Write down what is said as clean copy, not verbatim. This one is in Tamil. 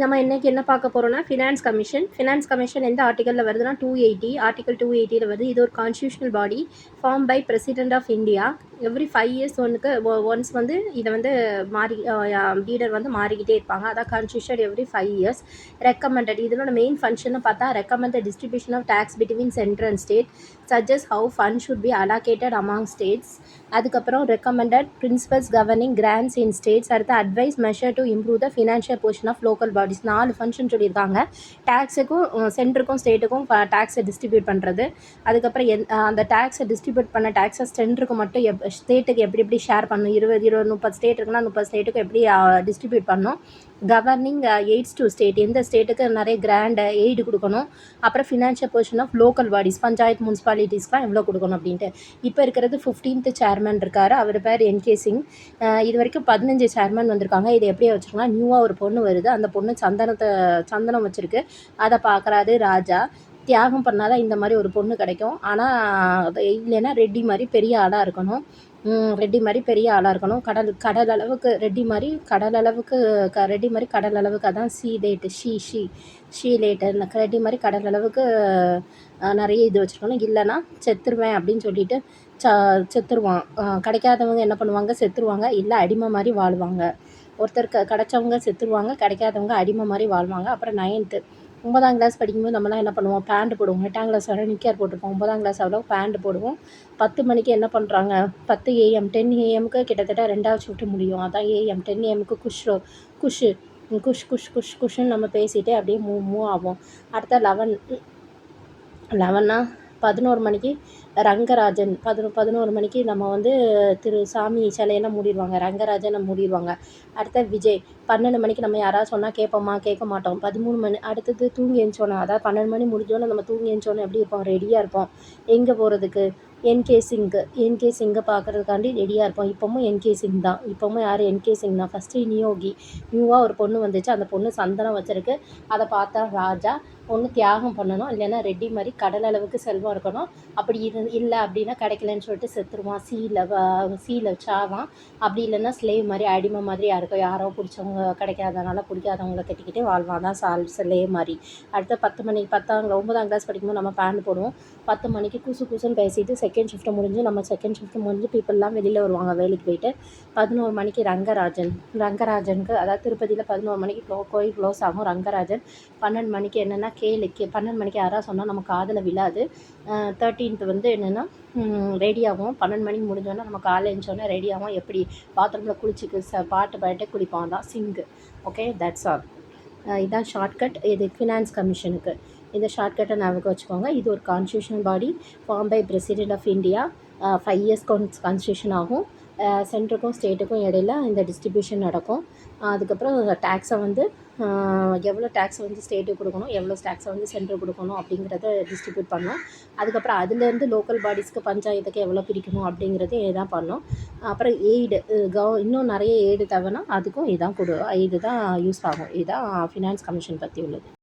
நம்ம இன்னைக்கு என்ன பார்க்க போறோம்னா ஃபினான்ஸ் கமிஷன் எந்த ஆர்டிகலில் வருதுன்னா 280 ஆர்டிகல் 280 வருது. இது ஒரு constitutional body form by president of India. Every 5 years once வந்து இதை வந்து லீடர் வந்து மாறிக்கிட்டே இருப்பாங்க. அதான் கான்ஸ்டியூஷன் எவ்ரி 5 இயர்ஸ். ரெக்கமெண்டட் இதனோட மெயின் ஃபங்க்ஷன் பார்த்தா recommend distribution of tax between central and state சஜஸ் how fund should be allocated among states. அதுக்கப்புறம் recommended principles governing grants in states. அடுத்து advise measure to improve the financial position of local bodies. 4 function சொல்லியிருக்காங்க. டேக்ஸுக்கும் சென்டருக்கும் ஸ்டேட்டுக்கும் டேக்ஸை டிஸ்ட்ரிபியூட் பண்ணுறது. அதுக்கப்புறம் அந்த டேக்ஸை டிஸ்ட்ரிபியூட் பண்ண டேக்ஸை சென்டருக்கு மட்டும் ஸ்டேட்டுக்கு எப்படி ஷேர் பண்ணணும். 30 ஸ்டேட் இருக்குன்னா 30 ஸ்டேட்டுக்கு எப்படி டிஸ்ட்ரிபியூட் பண்ணணும். கவர்னிங் எய்ட்ஸ் டு ஸ்டேட், எந்த ஸ்டேட்டுக்கு நிறைய கிராண்ட் எய்டு கொடுக்கணும். அப்புறம் financial position of local bodies, panchayat முனிசிபாலிட்டிஸ்க்குலாம் எவ்வளோ கொடுக்கணும் அப்படின்ட்டு. இப்போ இருக்கிறது 15th சேர்மன் இருக்கார். அவர் பேர் என்கே சிங். இது வரைக்கும் 15 சேர்மன் வந்திருக்காங்க. இது எப்படியே வச்சுருக்காங்கன்னா நியூவாக ஒரு பொண்ணு வருது. அந்த பொண்ணு சந்தனம் வச்சுருக்கு. அதை பார்க்குறாரு ராஜா. தியாகம் பண்ணாதான் இந்த மாதிரி ஒரு பொண்ணு கிடைக்கும். ஆனால் இல்லைன்னா ரெட்டி மாதிரி பெரிய ஆளாக இருக்கணும். கடல் அளவுக்கு ரெட்டி மாதிரி கடல் அளவுக்கு அதான் ஷீ லேட்டு ரெட்டி மாதிரி கடல் அளவுக்கு நிறைய இது வச்சுருக்கணும். இல்லைன்னா செத்துருவேன் அப்படின்னு சொல்லிட்டு செத்துருவான். கிடைக்காதவங்க என்ன பண்ணுவாங்க, செத்துருவாங்க. இல்லை அடிமை மாதிரி வாழ்வாங்க. ஒருத்தருக்கு கிடைச்சவங்க செத்துருவாங்க, கிடைக்காதவங்க அடிமை மாதிரி வாழ்வாங்க. அப்புறம் 9th 9ஆம் கிளாஸ் படிக்கும்போது நம்மளாம் என்ன பண்ணுவோம், பேண்ட் போடுவோம். 8ஆம் கிளாஸ் வரை நிக்கர் போட்டிருப்போம். 9ஆம் கிளாஸ் அவ்வளோ பேண்ட் போடுவோம். 10 மணிக்கு என்ன பண்ணுறாங்க, 10 AM 10 AMக்கு கிட்டத்தட்ட 2வது ஷிஃப்ட் முடியும். அதான் AM 10 AMக்கு குஷ்ன்னு நம்ம பேசிகிட்டே அப்படியே மூவ் ஆகும். அடுத்த 11 11 மணிக்கு ரங்கராஜன். 11 மணிக்கு நம்ம வந்து திரு சாமி சிலையெல்லாம் மூடிடுவாங்க, ரங்கராஜனை மூடிடுவாங்க. அடுத்த விஜய். 12 மணிக்கு நம்ம யாராவது சொன்னால் கேட்போமா, கேட்க மாட்டோம். 13 மணி அடுத்தது தூங்கி எழுந்தோன்னா, அதாவது 12 மணி முடிஞ்சோன்னே நம்ம தூங்கி எழுந்தோன்னே எப்படி இருப்போம், ரெடியாக இருப்போம். எங்கே போகிறதுக்கு, என்கே சிங்கை பார்க்குறதுக்காண்டி ரெடியாக இருப்போம். இப்போவும் என்கே சிங் தான். இப்போவும் யார், என்கே சிங் தான். ஃபஸ்ட்டு நியூவாக ஒரு பொண்ணு வந்துச்சு. அந்த பொண்ணு சந்தனம் வச்சுருக்கு. அதை பார்த்தா ராஜா ஒன்று தியாகம் பண்ணணும், இல்லைன்னா ரெட்டி மாதிரி கடல் அளவுக்கு செல்வம் இருக்கணும். அப்படி இல்லை அப்படின்னா கிடைக்கலன்னு சொல்லிட்டு செத்துருவான். சீல சாவான். அப்படி இல்லைன்னா ஸ்லேவ் மாதிரி அடிமை மாதிரி யாரோ பிடிச்சவங்க கிடைக்காதனால பிடிக்காதவங்கள கட்டிக்கிட்டே வாழ்வான். தான் ஸ்லேவ் மாதிரி. அடுத்த 10 மணிக்கு 9ஆம் கிளாஸ் படிக்கும்போது நம்ம பேண்ட் போடுவோம். 10 மணிக்கு குசுன்னு பேசிட்டு செகண்ட் ஷிஃப்ட் முடிஞ்சு பீப்புளெலாம் வெளியில் வருவாங்க வேலைக்கு போயிட்டு. 11 மணிக்கு ரங்கராஜனுக்கு, அதாவது திருப்பதியில் 11 மணிக்கு கோயில் க்ளோஸ் ஆகும். ரங்கராஜன். 12 மணிக்கு என்னென்னா 12 மணிக்கு யாராவது சொன்னால் நம்ம காதில் விழாது. 13th வந்து என்னென்னா ரெடி ஆகும். 12 மணிக்கு முடிஞ்சோன்னா நம்ம காலையில் எழுந்தோன்னே ரெடி ஆகும். எப்படி பாத்ரூமில் குளிச்சுக்கு பாட்டு பாடிட்டே குளிப்பான் தான் சிங்கு. Okay, that's all. இதுதான் ஷார்ட்கட். இது ஃபினான்ஸ் கமிஷனுக்கு. இந்த ஷார்ட்கட்டை ஞாபகம் வச்சுக்கோங்க. இது ஒரு constitutional body form by president of India. 5 years constitution ஆகும். சென்ட்ருக்கும் ஸ்டேட்டுக்கும் இடையில இந்த டிஸ்ட்ரிபியூஷன் நடக்கும். அதுக்கப்புறம் டேக்ஸை வந்து எவ்வளோ டேக்ஸ் வந்து ஸ்டேட்டுக்கு கொடுக்கணும், எவ்வளோ டேக்ஸை வந்து சென்ட்ருக்கு கொடுக்கணும் அப்படிங்கிறத டிஸ்ட்ரிபியூட் பண்ணோம். அதுக்கப்புறம் அதுலேருந்து லோக்கல் பாடிஸ்க்கு பஞ்சாயத்துக்கு எவ்வளோ பிரிக்கணும் அப்படிங்கிறது இதான் பண்ணோம். அப்புறம் எய்டு இன்னும் நிறைய எய்டு தேவைன்னா அதுக்கும் இதுதான் யூஸ் ஆகும். இதுதான் ஃபினான்ஸ் கமிஷன் பற்றி உள்ளது.